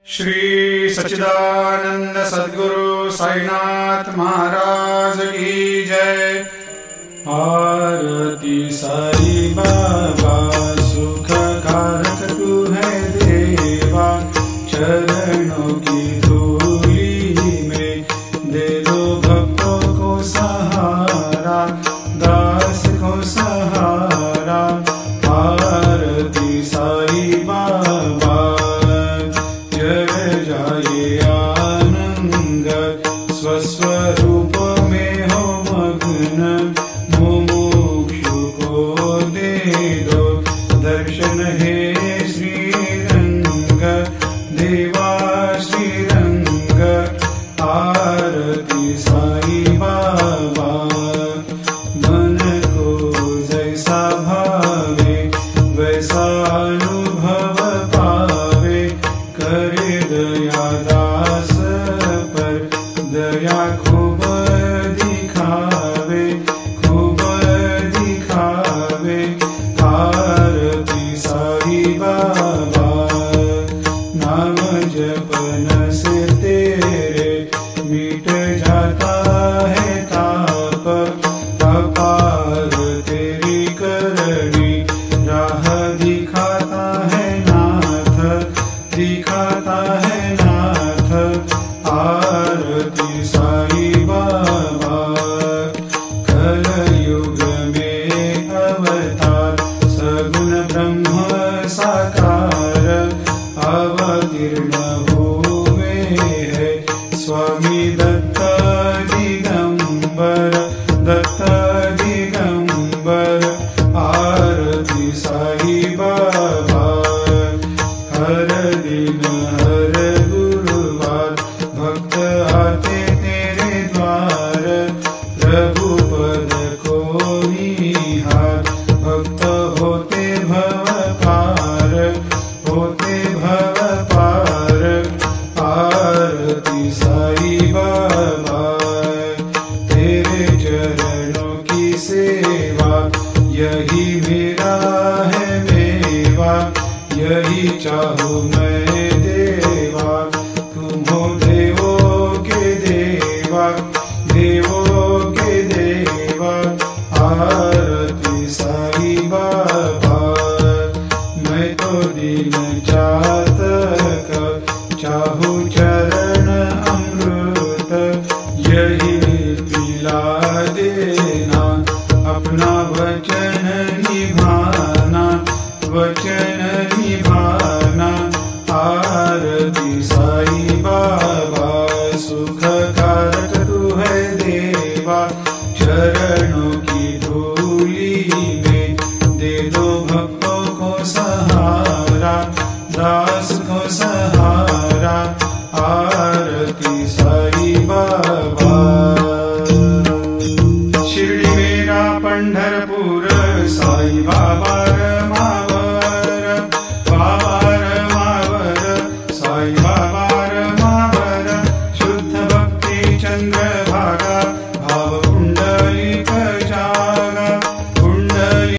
श्री सच्चिदानंद सद्गुरु साईनाथ महाराज की जय। आरती साई बाबा सुख कारक तू है देवा, चरणों की धूली में दे दो भक्तों को सहारा, दास को सहारा। आरती साई बाबा जय जाए आनंद, स्वस्वरूप में हो मग्न, मुमुक्षु को दे दो दर्शन हे श्रीरंग, देवा श्रीरंग। आरती साई बाबा मन को जैसा भावे वैसा अनुभव पावे, करे दया दास पर दया खूब दिखावे, खूब दिखावे। आरती साई बाबा नाम जपन से तेरे मिट जाता है ताप, अपार तेरी करनी राह दिखाता है नाथ, दिखाता है नाथ। आरती साई बाबा कलयुग में अवतार, सगुण ब्रह्म साकार, अवतीर्ण हुए है स्वामी दत्त दिगंबर, दत्त दिगंबर। आरती साई बाबा हर दिन हर गुरुवार भक्त आते तेरे द्वार, प्रभु पद को निहार, भक्त होते भव पार, होते भव पार। आरती साई बाबा तेरे चरणों की सेवा, यही मेरा है मेवा, यही चाहूँ मैं देवा। तुम हो देवों के देवा, देवों के देवा। आरती साई बाबा मैं तो दीन चातक, चाहूँ चरण अमृत, यही पिला देना, अपना वचन निभाना, वचन निभाना। आरती साई बाबा